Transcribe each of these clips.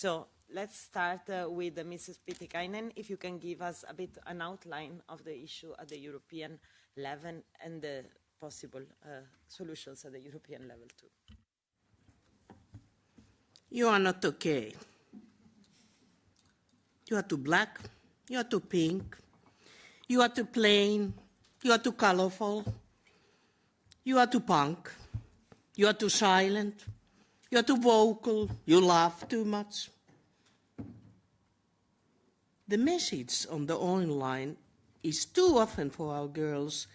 So let's start with Mrs. Pietikäinen. If you can give us a bit an outline of the issue at the European level and the possible solutions at the European level too. You are not okay. You are too black, you are too pink, you are too plain, you are too colorful, you are too punk, you are too silent, you are too vocal, you laugh too much. The message on the online is too often for our girls,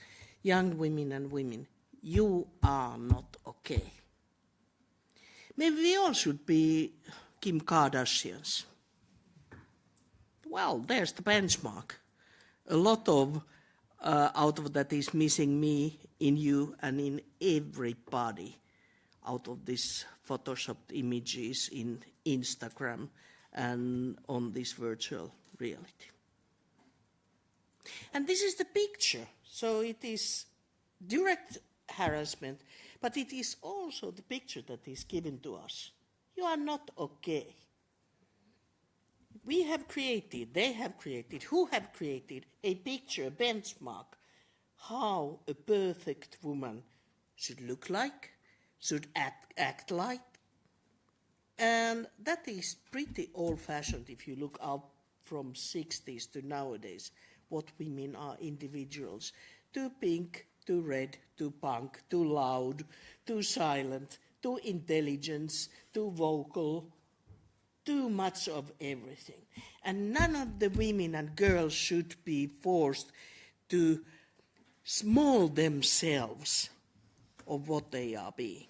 young women and women, you are not okay. Maybe we all should be Kim Kardashians. Well, there's the benchmark. A lot of out of that is missing me, in you, and in everybody out of these photoshopped images in Instagram and on this virtual reality. And this is the picture. So it is direct harassment, but it is also the picture that is given to us. You are not okay. We have created, they have created, who have created a picture, a benchmark, how a perfect woman should look like, should act like. And that is pretty old-fashioned if you look up from 60s to nowadays, what women are individuals. Too pink, too red, too punk, too loud, too silent, too intelligent, too vocal, too much of everything. And none of the women and girls should be forced to small themselves of what they are being.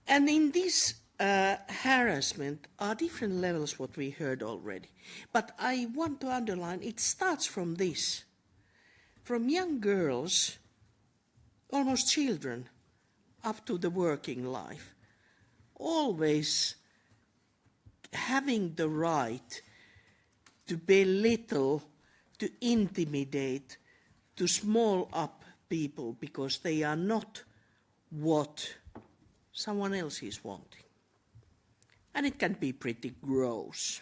And in this harassment are different levels, what we heard already. But I want to underline, it starts from this. From young girls, almost children, up to the working life. Always having the right to belittle, to intimidate, to small up people because they are not what someone else is wanting. And it can be pretty gross.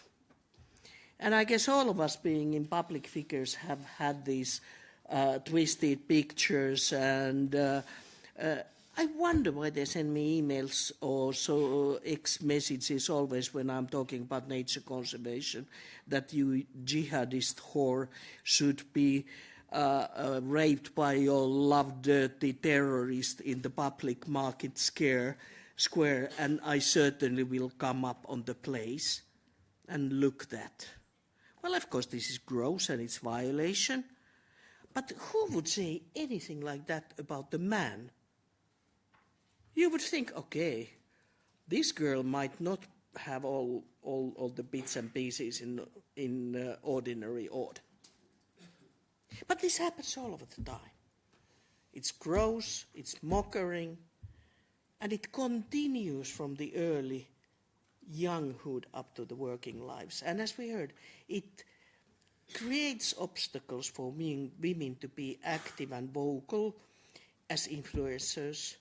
And I guess all of us being in public figures have had these twisted pictures, and I wonder why they send me emails or so X messages always when I'm talking about nature conservation, that you jihadist whore should be raped by your love dirty terrorist in the public market square, and I certainly will come up on the place and look that. Well, of course, this is gross and it's violation, but who would say anything like that about the man? You would think, okay, this girl might not have all the bits and pieces in ordinary order. But this happens all over the time. It's gross, it's mocking, and it continues from the early younghood up to the working lives. And as we heard, it creates obstacles for women to be active and vocal as influencers,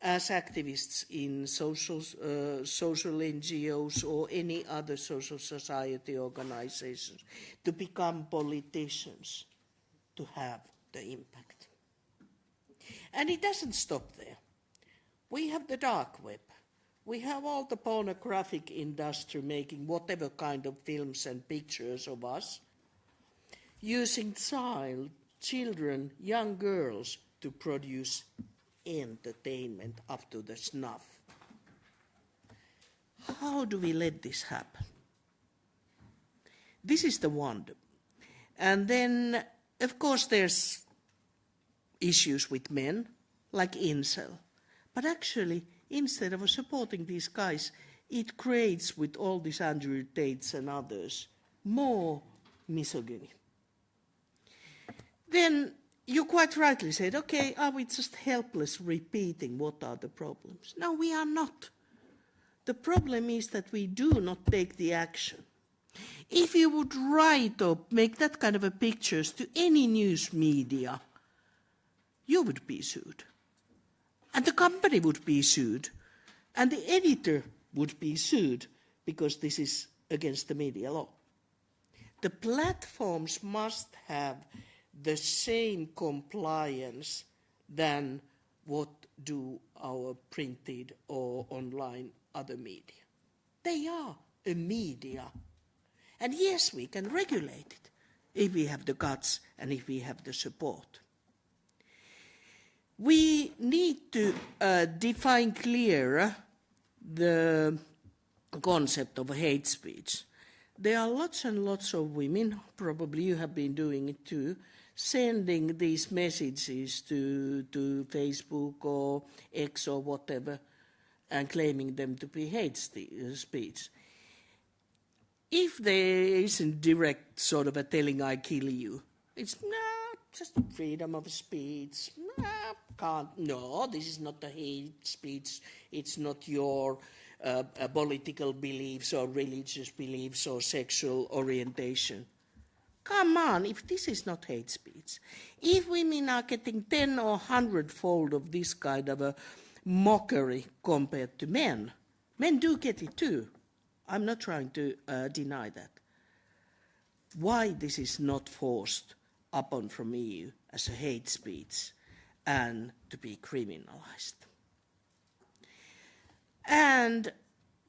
as activists in social NGOs or any other social society organizations, to become politicians, to have the impact. And it doesn't stop there. We have the dark web. We have all the pornographic industry making whatever kind of films and pictures of us, using children, young girls to produce entertainment up to the snuff. How do we let this happen? This is the wonder. And then, of course, there's issues with men, like incel. But actually, instead of supporting these guys, it creates, with all these Andrew Tates and others, more misogyny. Then you quite rightly said, okay, are we just helpless repeating what are the problems? No, we are not. The problem is that we do not take the action. If you would write or make that kind of a pictures to any news media, you would be sued. And the company would be sued. And the editor would be sued because this is against the media law. The platforms must have the same compliance than what do our printed or online other media. They are a media. And yes, we can regulate it if we have the guts and if we have the support. We need to define clearer the concept of hate speech. There are lots and lots of women, probably you have been doing it too, sending these messages to Facebook or X or whatever and claiming them to be hate speech. If there isn't direct sort of a telling I kill you, it's not just freedom of speech. No, this is not a hate speech. It's not your political beliefs or religious beliefs or sexual orientation. Come on, if this is not hate speech, if women are getting 10 or 100-fold of this kind of a mockery compared to men do get it too. I'm not trying to deny that. Why this is not forced upon from EU as a hate speech and to be criminalized. And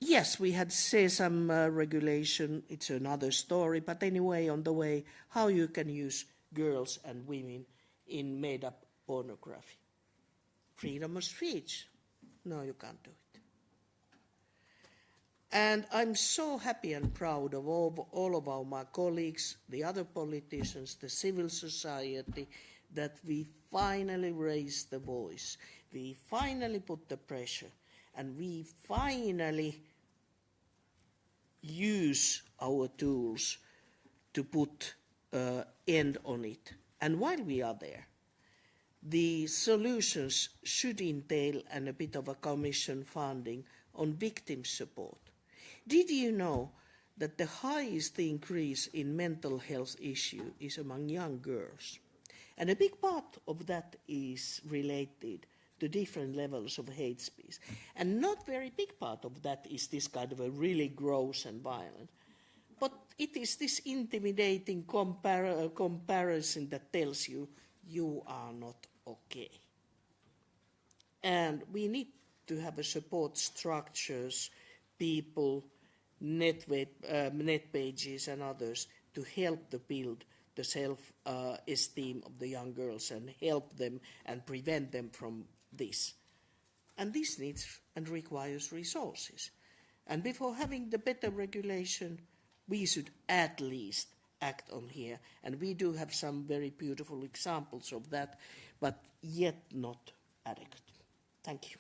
yes, we had SESAM regulation, it's another story, but anyway, on the way, how you can use girls and women in made-up pornography. Freedom of speech. No, you can't do it. And I'm so happy and proud of all of my colleagues, the other politicians, the civil society, that we finally raised the voice. We finally put the pressure, and we finally use our tools to put end on it. And while we are there, the solutions should entail a bit of a commission funding on victim support. Did you know that the highest increase in mental health issue is among young girls? And a big part of that is related to different levels of hate speech. And not very big part of that is this kind of a really gross and violent. But it is this intimidating comparison that tells you, you are not okay. And we need to have a support structures, people, net pages and others to help to build the self-esteem of the young girls and help them and prevent them from this. And this needs and requires resources. And before having the better regulation, we should at least act on here. And we do have some very beautiful examples of that, but yet not adequate. Thank you.